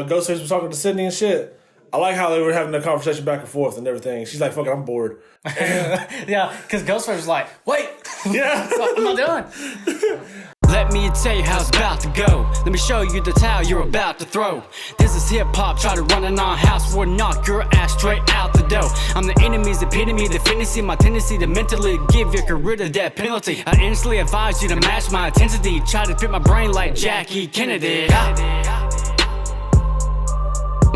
Ghostface was talking to Sydney and shit. I like how they were having a conversation back and forth and everything. She's like, fuck it, I'm bored. Yeah, because Ghostface was like, wait. Yeah. I'm not done. Let me tell you how it's about to go. Let me show you the towel you're about to throw. This is hip-hop, try to run it on house war, knock your ass straight out the door. I'm the enemy's epitome, the fantasy, my tendency to mentally give your career the death penalty. I instantly advise you to match my intensity, try to fit my brain like Jackie Kennedy. I'm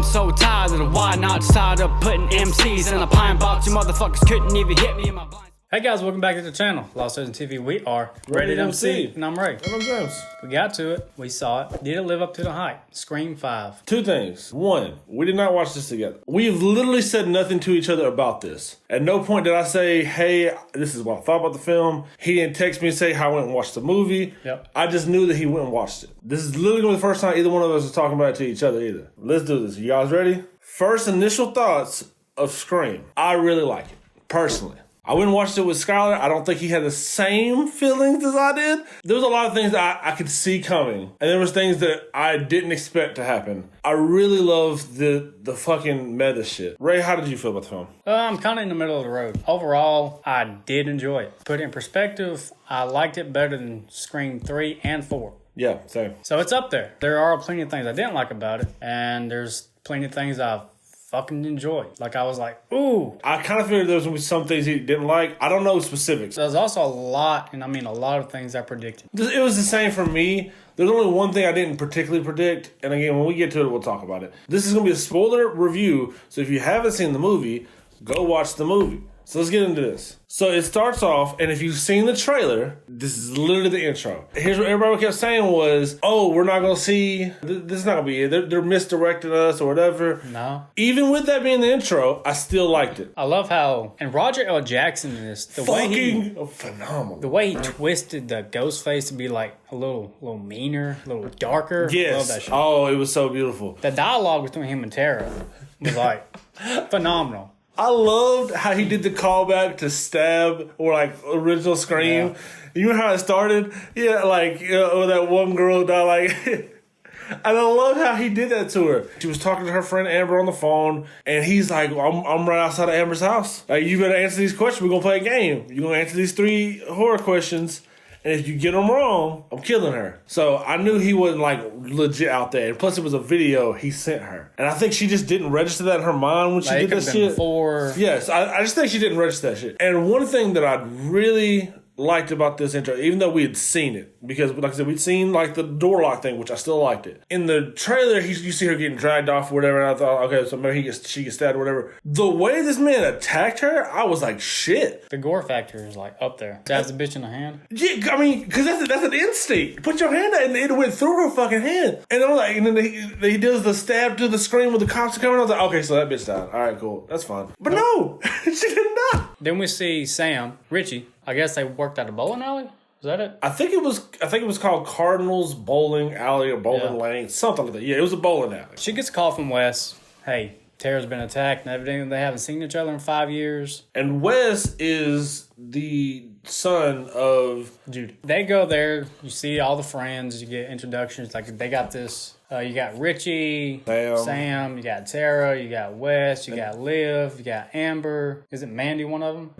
so tired of the why not, tired of putting MCs in a pine box. You motherfuckers couldn't even hit me in my blind. Hey guys, welcome back to the channel. Lost Ocean TV. We are Ready to MC. And I'm Ray. And I'm James. We got to it. We saw it. Did it live up to the hype? Scream 5. Two things. One, we did not watch this together. We've literally said nothing to each other about this. At no point did I say, hey, this is what I thought about the film. He didn't text me and say how I went and watched the movie. Yep. I just knew that he went and watched it. This is literally going to be the first time either one of us is talking about it to each other either. Let's do this. You guys ready? First initial thoughts of Scream. I really like it, personally. I went and watched it with Skylar. I don't think he had the same feelings as I did. There was a lot of things that I could see coming. And there was things that I didn't expect to happen. I really love the fucking meta shit. Ray, how did you feel about the film? I'm kind of in the middle of the road. Overall, I did enjoy it. Put it in perspective, I liked it better than Scream 3 and 4. Yeah, same. So it's up there. There are plenty of things I didn't like about it. And there's plenty of things I fucking enjoyed. Like, I was like, ooh. I kind of figured there was going to be some things he didn't like. I don't know specifics. There's also a lot, and I mean a lot of things I predicted. It was the same for me. There's only one thing I didn't particularly predict. And again, when we get to it, we'll talk about it. This is going to be a spoiler review. So if you haven't seen the movie, go watch the movie. So let's get into this. So it starts off, and if you've seen the trailer, this is literally the intro. Here's what everybody kept saying was, oh, we're not going to see, this is not going to be it. They're misdirecting us or whatever. No. Even with that being the intro, I still liked it. I love how, and Roger L. Jackson in this, phenomenal. The way he twisted the Ghostface to be like a little meaner, a little darker. Yes. I love that shit. Oh, it was so beautiful. The dialogue between him and Tara was like phenomenal. I loved how he did the callback to Stab or like original Scream. Yeah. You know how it started? Yeah, like with that one girl who died. Like, and I love how he did that to her. She was talking to her friend Amber on the phone, and he's like, "I'm right outside of Amber's house. Like, you better answer these questions. We're gonna play a game. You're gonna answer these 3 horror questions." And if you get them wrong, I'm killing her. So I knew he wasn't like legit out there. And plus it was a video he sent her. And I think she just didn't register that in her mind when she did that shit. Before. Yes, I just think she didn't register that shit. And one thing that I really liked about this intro, even though we had seen it, because like I said, we'd seen like the door lock thing, which I still liked it. In the trailer, you see her getting dragged off or whatever, and I thought, okay, so maybe she gets stabbed or whatever. The way this man attacked her, I was like, shit. The gore factor is like up there. Stabs the bitch in the hand. Yeah, I mean, because that's an instinct. Put your hand out, and it went through her fucking hand. And I'm like, and then he does the stab to the screen with the cops coming. I was like, okay, so that bitch died. All right, cool, that's fine. But no, she did not. Then we see Sam, Richie. I guess they worked at a bowling alley? Is that it? I think it was called Cardinals Bowling Alley or Bowling Lane, something like that. Yeah, it was a bowling alley. She gets a call from Wes. Hey, Tara's been attacked and everything. They haven't seen each other in 5 years. And Wes is the son of Judy. They go there. You see all the friends. You get introductions. Like, they got this. You got Richie, Sam, you got Tara, you got Wes, you got Liv, you got Amber. Is it Mandy, one of them?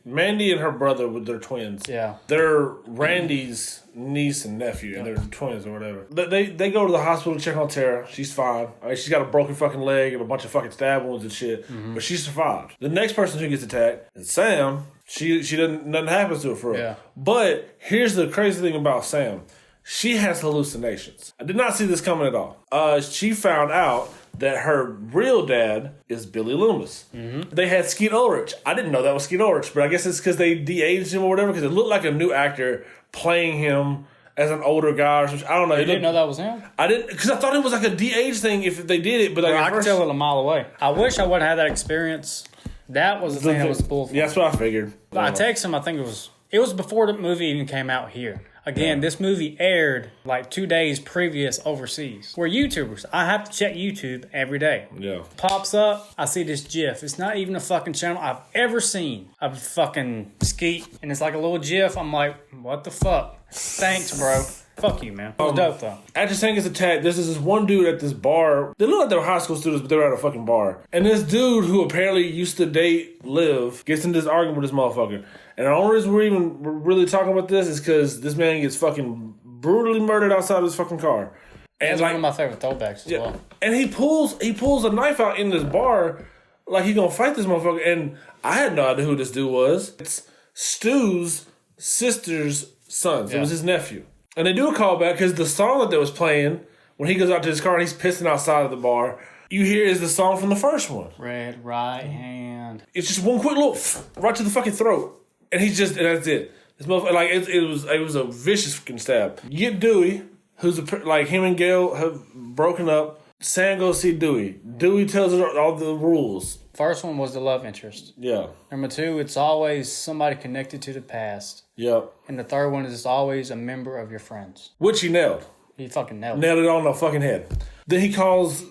Mandy and her brother, with their twins. Yeah. They're Randy's niece and nephew, and they're twins or whatever. They go to the hospital to check on Tara. She's fine. I mean, she's got a broken fucking leg and a bunch of fucking stab wounds and shit, but she survived. The next person who gets attacked is Sam. She doesn't, nothing happens to her for real. Yeah. But here's the crazy thing about Sam. She has hallucinations. I did not see this coming at all. She found out that her real dad is Billy Loomis. Mm-hmm. They had Skeet Ulrich. I didn't know that was Skeet Ulrich, but I guess it's because they de-aged him or whatever, because it looked like a new actor playing him as an older guy or something. I don't know. You didn't know that was him? I didn't, because I thought it was like a de-age thing if they did it, but like I could tell it a mile away. I wish I would have had that experience. That was the thing that was spoiled. Yeah, that's what I figured. I texted him, I think it was before the movie even came out here. Again, this movie aired like 2 days previous overseas. We're YouTubers. I have to check YouTube every day. Yeah. Pops up, I see this GIF. It's not even a fucking channel I've ever seen of fucking Skeet. And it's like a little GIF. I'm like, what the fuck? Thanks, bro. Fuck you, man. It was dope, though. After Sam gets attacked, there's this one dude at this bar. They look like they were high school students, but they were at a fucking bar. And this dude who apparently used to date Liv gets into this argument with this motherfucker. And the only reason we're really talking about this is because this man gets fucking brutally murdered outside of his fucking car. And That's one of my favorite throwbacks as well. And he pulls a knife out in this bar like he gonna fight this motherfucker. And I had no idea who this dude was. It's Stu's sister's son. So it was his nephew. And they do a callback because the song that they was playing when he goes out to his car and he's pissing outside of the bar, you hear is the song from the first one. Red right hand. It's just one quick little right to the fucking throat. And and that's it. This motherfucker, like, it was a vicious fucking stab. You get Dewey, who's like him and Gail have broken up. Sam goes see Dewey. Dewey tells her all the rules. First one was the love interest. Yeah. Number 2, it's always somebody connected to the past. Yep. And the third one is it's always a member of your friends. Which he nailed. He fucking nailed it. Nailed it on the fucking head. Then he calls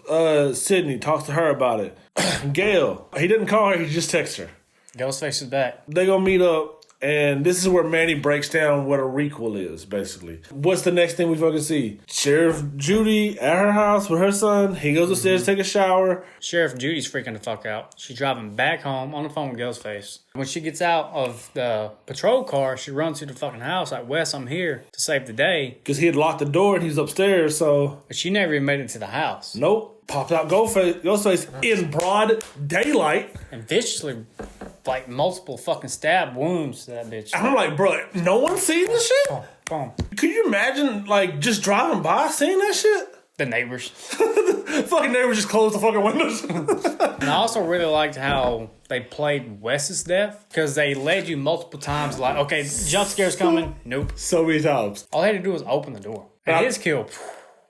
Sydney, talks to her about it. Gail, he didn't call her, he just texts her. Ghostface is back. They gonna meet up, and this is where Manny breaks down what a requel is, basically. What's the next thing we fucking see? Sheriff Judy at her house with her son. He goes upstairs to take a shower. Sheriff Judy's freaking the fuck out. She's driving back home on the phone with Ghostface. When she gets out of the patrol car, she runs to the fucking house like, Wes, I'm here to save the day. Because he had locked the door and he's upstairs, so... But she never even made it to the house. Nope. Popped out Ghostface in broad daylight. And viciously, like, multiple fucking stab wounds to that bitch. And I'm like, bro, no one's seen this shit? Boom, boom. Could you imagine, like, just driving by seeing that shit? The neighbors. Fucking neighbors just closed the fucking windows. And I also really liked how they played Wes's death. Because they led you multiple times like, okay, jump scare's coming. Nope. So many times. All they had to do was open the door. And his kill.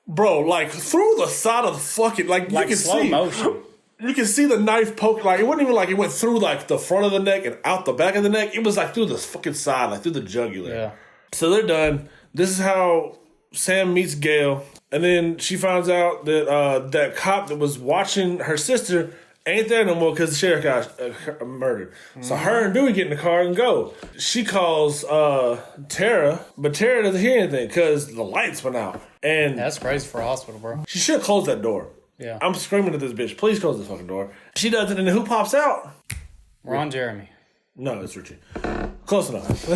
Bro, like, through the side of the fucking... Like you can slow see, motion. You can see the knife poke. Like, it wasn't even like it went through, like, the front of the neck and out the back of the neck. It was, like, through the fucking side, like, through the jugular. Yeah. So they're done. This is how Sam meets Gail. And then she finds out that that cop that was watching her sister ain't there no more because the sheriff got murdered. Mm-hmm. So her and Dewey get in the car and go. She calls Tara, but Tara doesn't hear anything because the lights went out. And That's crazy for a hospital, bro. she should close that door. Yeah. I'm screaming at this bitch. Please close this fucking door. She doesn't, and then who pops out? Ron Jeremy. No, it's Richie. Close enough.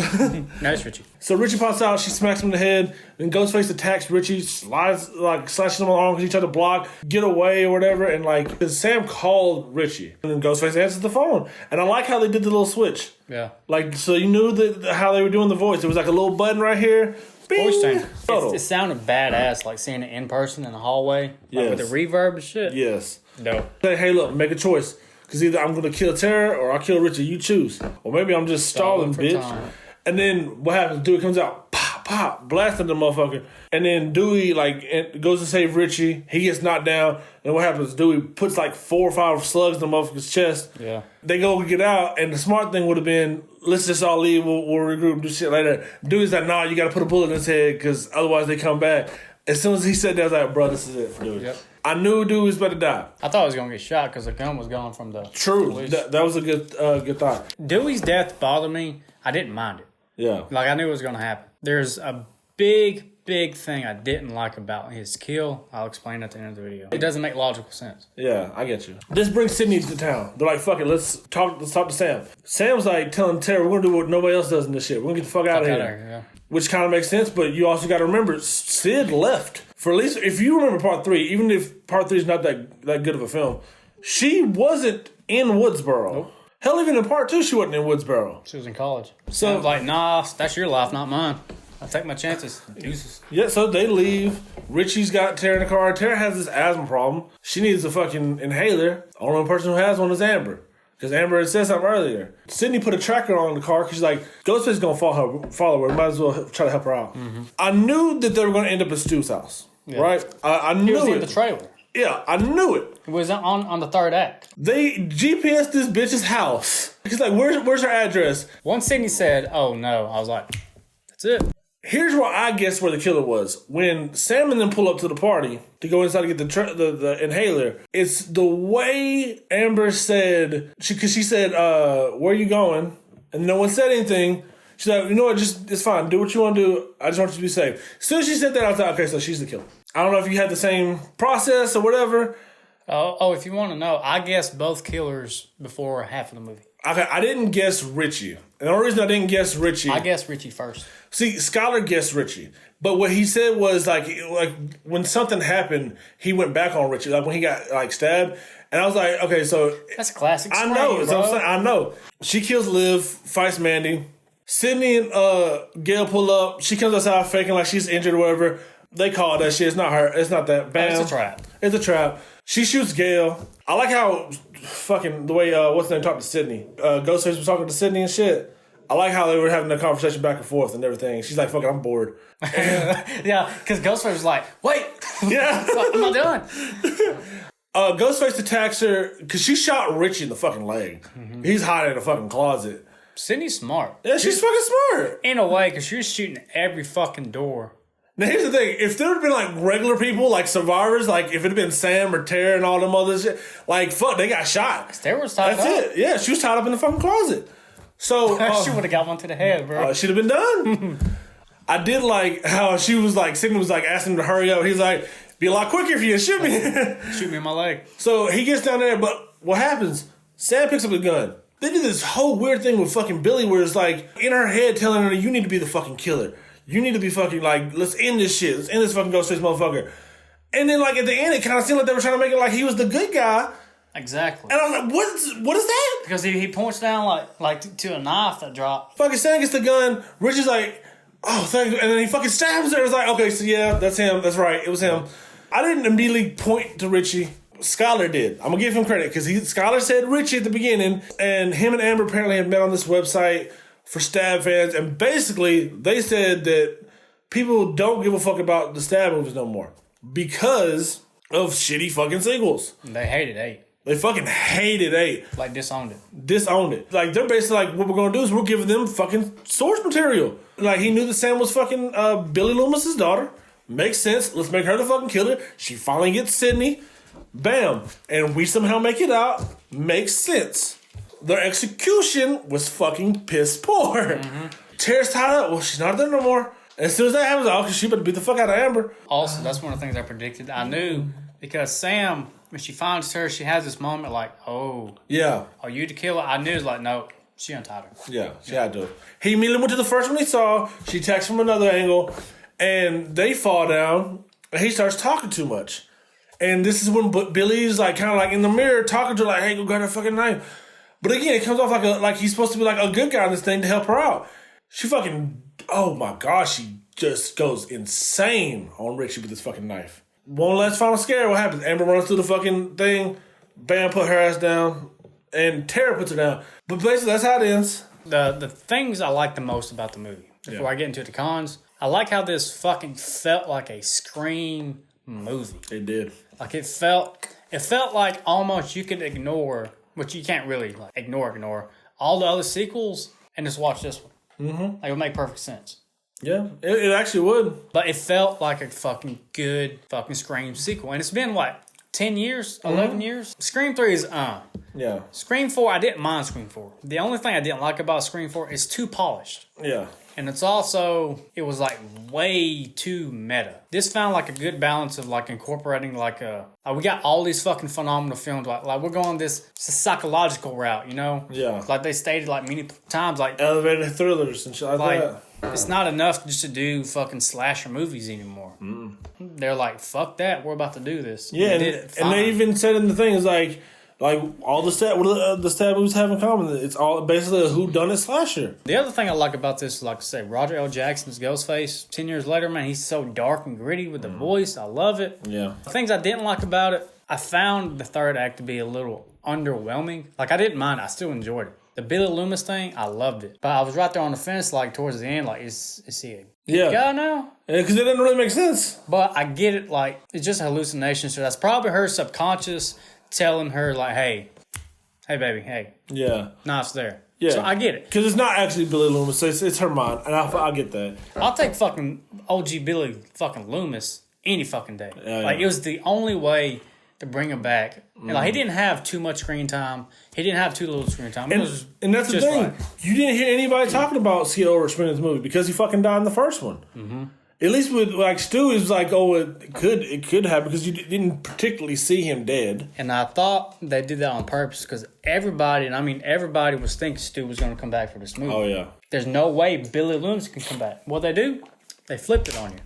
No, it's Richie. So Richie pops out, she smacks him in the head, then Ghostface attacks Richie, slashes him on the arm because he tried to block, get away or whatever, and like, Sam called Richie. And then Ghostface answers the phone. And I like how they did the little switch. Yeah. Like, so you knew how they were doing the voice. There was like a little button right here. Bing! Voice change. It sounded badass, like seeing it in person in the hallway. Like with the reverb and shit. Yes. No. Say, hey, look, make a choice. Because either I'm going to kill Tara or I'll kill Richie. You choose. Or maybe I'm just stalling, bitch. Time. And then what happens? Dewey comes out, pop, pop, blasting the motherfucker. And then Dewey, like, goes to save Richie. He gets knocked down. And what happens? Dewey puts like 4 or 5 slugs in the motherfucker's chest. Yeah. They go get out. And the smart thing would have been, let's just all leave. We'll regroup and do shit later. Dewey's like, nah, you got to put a bullet in his head because otherwise they come back. As soon as he said that, I was like, bro, this is it for Dewey. Yep. I knew Dewey was about to die. I thought he was going to get shot because the gun was gone from the True. That was a good thought. Dewey's death bothered me. I didn't mind it. Yeah. Like, I knew it was going to happen. There's a big thing I didn't like about his kill. I'll explain at the end of the video. It doesn't make logical sense. Yeah, I get you. This brings Sydney to town. They're like, fuck it, let's talk to Sam. Sam's like telling Tara, we're going to do what nobody else does in this shit. We're going to get the fuck out of here. Yeah. Which kind of makes sense, but you also got to remember, Sid left. For at least, if you remember part 3, even if part 3 is not that good of a film, she wasn't in Woodsboro. Nope. Hell, even in part 2, she wasn't in Woodsboro. She was in college. So I was like, nah, that's your life, not mine. I'll take my chances. Deuces. Yeah, so they leave. Richie's got Tara in the car. Tara has this asthma problem. She needs a fucking inhaler. The only person who has one is Amber. Because Amber had said something earlier. Sydney put a tracker on the car because she's like, Ghostface is going to follow her. Might as well try to help her out. Mm-hmm. I knew that they were going to end up at Stu's house. Yeah. Right? I knew it. He was in the trailer. Yeah, I knew it. It was on the third act. They GPSed this bitch's house. He's like, where's her address? Once Sydney said, oh no, I was like, that's it. Here's where I guess where the killer was. When Sam and them pull up to the party to go inside to get the inhaler, it's the way Amber said, because she said, where are you going? And no one said anything. She's like, you know what, just it's fine. Do what you want to do. I just want you to be safe. As soon as she said that, I was like, okay, so she's the killer. I don't know if you had the same process or whatever. Oh, if you want to know, I guessed both killers before half of the movie. Okay, I didn't guess Richie. And the only reason I didn't guess Richie... I guessed Richie first. See, Skylar guessed Richie. But what he said was, like when something happened, he went back on Richie. Like, when he got, like, stabbed. And I was like, okay, so... That's a classic I know. bro. I know. She kills Liv, fights Mandy. Sydney and Gail pull up. She comes outside faking like she's injured or whatever. They call it that shit. It's not her. It's not that. Bam. It's a trap. It's a trap. She shoots Gail. I like how fucking the way what's the name talked to Sydney. Ghostface was talking to Sydney and shit. I like how they were having a conversation back and forth and everything. She's like, "Fuck it, I'm bored." Yeah, because Ghostface was like, "Wait, Yeah, I'm not done." Ghostface attacks her because she shot Richie in the fucking leg. Mm-hmm. He's hiding in a fucking closet. Sydney's smart. Yeah, she's fucking smart. In a way, because she was shooting every fucking door. Now, here's the thing. If there had been, like, regular people, like survivors, like, if it had been Sam or Tara and all them other shit, like, fuck, they got shot. Tara was tied up. That's it. Yeah, she was tied up in the fucking closet. So... she would have got one to the head, bro. She'd have been done. I did like how she was, like, Sydney was, like, asking him to hurry up. He's like, be a lot quicker if you shoot me. Shoot me in my leg. So he gets down there, but what happens? Sam picks up a gun. They did this whole weird thing with fucking Billy where it's, like, in her head telling her, you need to be the fucking killer. You need to be fucking, like, let's end this shit. Let's end this fucking Ghostface motherfucker. And then, like, at the end, it kind of seemed like they were trying to make it like he was the good guy. Exactly. And I was like, what is that? Because he points down, like to a knife that dropped. Fucking Sam gets the gun. Richie's like, oh, thank you. And then he fucking stabs her. It's like, okay, so yeah, that's him. That's right. It was him. I didn't immediately point to Richie. Skylar did. I'm going to give him credit because Skylar said Richie at the beginning. And him and Amber apparently have met on this website for Stab fans, and basically they said that people don't give a fuck about the Stab movies no more because of shitty fucking sequels. They hated 8. They fucking hated 8. Like, disowned it. Like, they're basically like, what we're gonna do is we're giving them fucking source material. Like, he knew that Sam was fucking Billy Loomis's daughter. Makes sense. Let's make her the fucking killer. She finally gets Sydney. Bam. And we somehow make it out. Makes sense. Their execution was fucking piss poor. Mm-hmm. Tara's tied up. Well, she's not there no more. As soon as that happens, oh, she better beat the fuck out of Amber. Also, that's one of the things I predicted. I knew because Sam, when she finds her, she has this moment like, oh. Yeah. Are you the killer? I knew it was like, no, she untied her. Yeah, she had to. He immediately went to the first one he saw. She attacks from another angle. And they fall down. And he starts talking too much. And this is when Billy's like kind of like in the mirror talking to her like, hey, go grab that fucking knife. But again, it comes off like he's supposed to be like a good guy in this thing to help her out. She fucking, oh my gosh, she just goes insane on Richie with this fucking knife. One last final scare, what happens? Amber runs through the fucking thing, bam, put her ass down, and Tara puts her down. But basically, that's how it ends. The things I like the most about the movie, before I get into the cons, I like how this fucking felt like a Scream movie. It did. Like, it felt like almost you could ignore, which you can't really like ignore all the other sequels and just watch this one. Mm-hmm. Like, it would make perfect sense. Yeah, it actually would. But it felt like a fucking good fucking Scream sequel. And it's been, what, 10 years? 11 years? Scream 3 is, Yeah. Scream 4, I didn't mind Scream 4. The only thing I didn't like about Scream 4 is too polished. Yeah. And it's also, it was like way too meta. This found like a good balance of like incorporating like we got all these fucking phenomenal films. Like we're going this psychological route, you know? Yeah. Like they stated like many times, like elevated thrillers and shit like that. It's not enough just to do fucking slasher movies anymore. They're like, fuck that, we're about to do this. Yeah, and they even said in the thing, is like all the stab movies have in common. It's all basically a whodunit slasher. The other thing I like about this, like I say, Roger L. Jackson's Ghostface. 10 years later, man, he's so dark and gritty with the voice. I love it. Yeah. The things I didn't like about it, I found the third act to be a little underwhelming. Like, I didn't mind. I still enjoyed it. The Billy Loomis thing, I loved it. But I was right there on the fence, like, towards the end, like, is he a guy now? Yeah, because it didn't really make sense. But I get it, like, it's just a hallucination. So that's probably her subconscious telling her, like, hey, baby, hey. Yeah. Knife's there. Yeah. So I get it. Because it's not actually Billy Loomis. It's her mind. And I get that. I'll take fucking OG Billy fucking Loomis any fucking day. Yeah, like, it was the only way to bring him back. And like, he didn't have too much screen time. He didn't have too little screen time. And that's the thing. Right. You didn't hear anybody talking about Skeet Ulrich in this movie because he fucking died in the first one. Mm-hmm. At least with like Stu, is like, oh, it could happen because you didn't particularly see him dead. And I thought they did that on purpose because everybody, and I mean everybody, was thinking Stu was going to come back for this movie. Oh yeah. There's no way Billy Loomis can come back. What they do? They flipped it on you.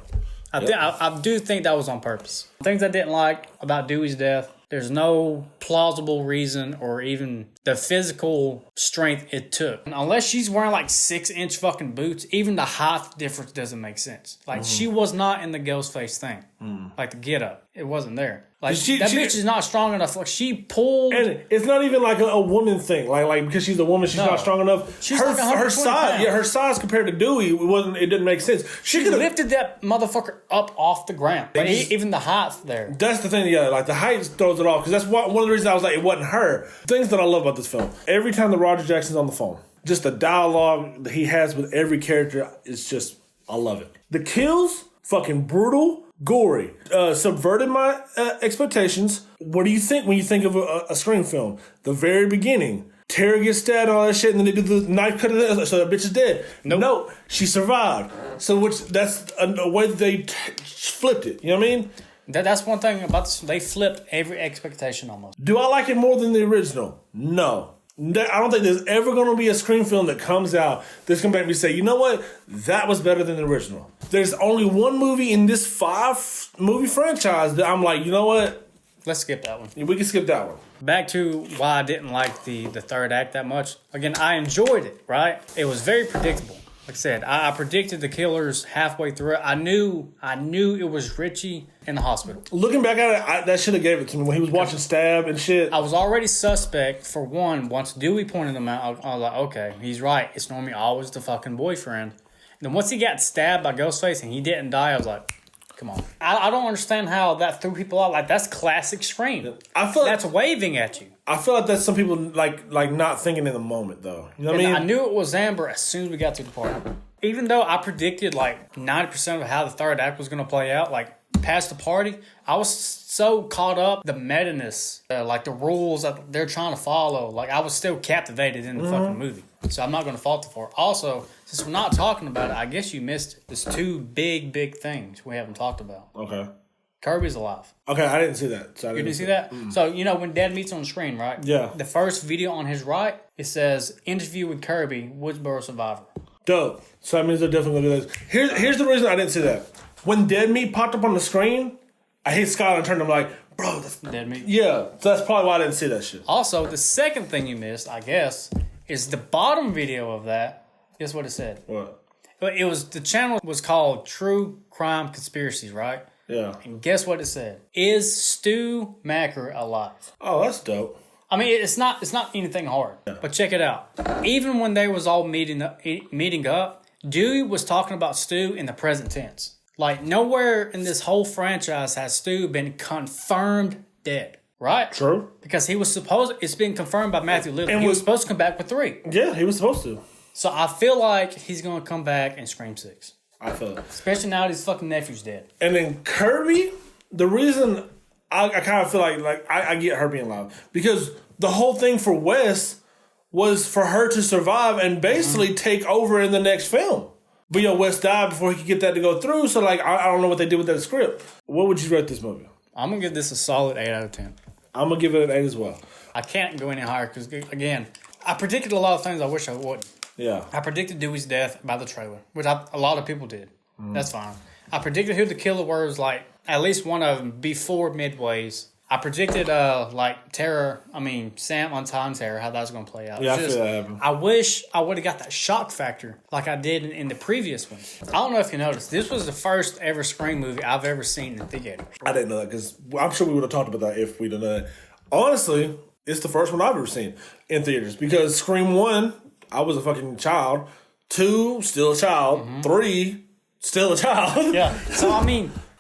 I do think that was on purpose. Things I didn't like about Dewey's death. There's no plausible reason or even the physical strength it took. And unless she's wearing like 6-inch fucking boots, even the height difference doesn't make sense. Like she was not in the Ghostface thing. Like the get up. It wasn't there. Like that bitch is not strong enough. Like she pulled, and it's not even like a woman thing. Like because she's a woman, she's not strong enough. She's her like her size, her size compared to Dewey, it didn't make sense. She could have lifted that motherfucker up off the ground. Like even the height there. That's the thing. Yeah, like the height throws it off because that's one of the reasons I was like it wasn't her. Things that I love about this film. Every time that Roger Jackson's on the phone, just the dialogue that he has with every character is just I love it. The kills, fucking brutal. Gory. Subverted my expectations. What do you think when you think of a Scream film? The very beginning. Tara gets stabbed and all that shit, and then they do the knife cut it, so that bitch is dead. No, she survived. So that's a way that they flipped it. You know what I mean? That's one thing about this. They flipped every expectation almost. Do I like it more than the original? No. I don't think there's ever going to be a Scream film that comes out that's going to make me say, you know what? That was better than the original. There's only one movie in this 5-movie franchise that I'm like, you know what? Let's skip that one. We can skip that one. Back to why I didn't like the third act that much. Again, I enjoyed it, right? It was very predictable. Like I said, I predicted the killers halfway through it. I knew it was Richie in the hospital. Looking back at it, that should have gave it to me when he was watching Stab and shit. I was already suspect for one. Once Dewey pointed them out, I was like, okay, he's right. It's normally always the fucking boyfriend. And then once he got stabbed by Ghostface and he didn't die, I was like, come on. I don't understand how that threw people out. Like, that's classic Scream. I feel that's waving at you. I feel like that's some people like not thinking in the moment, though. You know what I mean? I knew it was Amber as soon as we got to the party. Even though I predicted like 90% of how the third act was going to play out, like past the party, I was so caught up the meta-ness, like the rules that they're trying to follow. Like I was still captivated in the fucking movie. So I'm not going to fault it for it. Also, since we're not talking about it, I guess you missed it. There's two big things we haven't talked about. Okay. Kirby's alive. Okay, I didn't see that. So you didn't see that? So, you know, when Dad meets on the screen, right? Yeah. The first video on his right, it says, interview with Kirby, Woodsboro survivor. Dope. So that means they're definitely going to do this. Here's the reason I didn't see that. When Dead Meat popped up on the screen, I hit Scott and turned. I'm like, bro, that's Dead Meat. Yeah, so that's probably why I didn't see that shit. Also, the second thing you missed, I guess, is the bottom video of that. Guess what it said? What? It was the channel was called True Crime Conspiracies, right? Yeah. And guess what it said? Is Stu Macker alive? Oh, that's dope. I mean, it's not anything hard, but check it out. Even when they was all meeting up, Dewey was talking about Stu in the present tense. Like nowhere in this whole franchise has Stu been confirmed dead, right? True. Because it's been confirmed by Matthew Lillard. And he was supposed to come back with 3. Yeah, he was supposed to. So I feel like he's gonna come back in Scream 6. I feel it. Especially now that his fucking nephew's dead. And then Kirby, the reason I kind of feel like I get her being alive because the whole thing for Wes was for her to survive and basically take over in the next film. But Wes died before he could get that to go through. So like I don't know what they did with that script. What would you rate this movie? I'm gonna give this a solid 8 out of 10. I'm gonna give it an 8 as well. I can't go any higher because again, I predicted a lot of things I wish I wouldn't. Yeah. I predicted Dewey's death by the trailer, which a lot of people did. That's fine. I predicted who the killer was, like, at least one of them before Midways. I predicted, Sam untying Terror, how that was going to play out. Yeah, I feel that happened. I wish I would have got that shock factor like I did in the previous one. I don't know if you noticed, this was the first ever Scream movie I've ever seen in theaters. I didn't know that because I'm sure we would have talked about that if we'd have done that. Honestly, it's the first one I've ever seen in theaters because Scream 1, I was a fucking child. 2, still a child. 3, still a child. Yeah. So,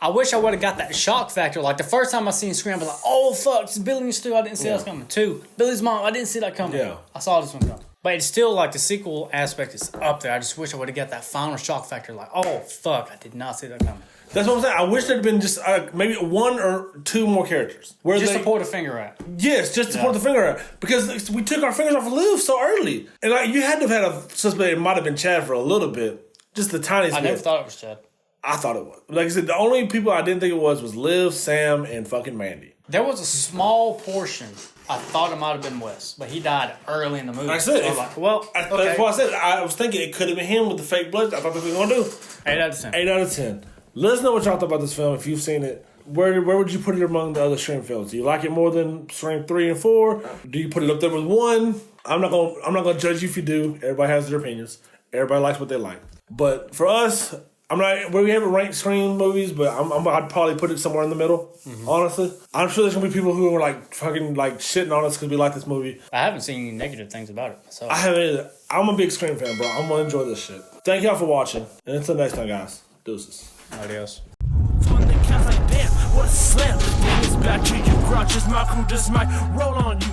I wish I would have got that shock factor. Like, the first time I seen Scream, I was like, oh, fuck, it's Billy and Stu. I didn't see that coming. 2, Billy's mom. I didn't see that coming. Yeah. I saw this one coming. But it's still, like, the sequel aspect is up there. I just wish I would have got that final shock factor. Like, oh, fuck, I did not see that coming. That's what I'm saying. I wish there'd been just maybe 1 or 2 more characters. Where Just to point a finger at. Yes, just to point the finger at. Because we took our fingers off of Liv so early. And like you had to have had a suspect. It might have been Chad for a little bit. Just the tiniest bit. I never thought it was Chad. I thought it was. Like I said, the only people I didn't think it was Liv, Sam, and fucking Mandy. There was a small portion. I thought it might have been Wes, but he died early in the movie. Like I said, so I was like, well, okay. That's why I said I was thinking it could have been him with the fake blood. I thought that's what we were going to do. 8 out of 10. 8 out of 10. Let us know what y'all thought about this film. If you've seen it, where would you put it among the other Scream films? Do you like it more than Scream 3 and 4? Do you put it up there with 1? I'm not gonna judge you if you do. Everybody has their opinions. Everybody likes what they like. But for us, we haven't ranked Scream movies, but I'd probably put it somewhere in the middle. Honestly, I'm sure there's gonna be people who are like fucking like shitting on us because we like this movie. I haven't seen any negative things about it myself. I haven't either. I'm a big Scream fan, bro. I'm gonna enjoy this shit. Thank y'all for watching, and until next time, guys. Deuces. Adios. What a slam. Bring us back to you, grouches. My crew just might roll on you.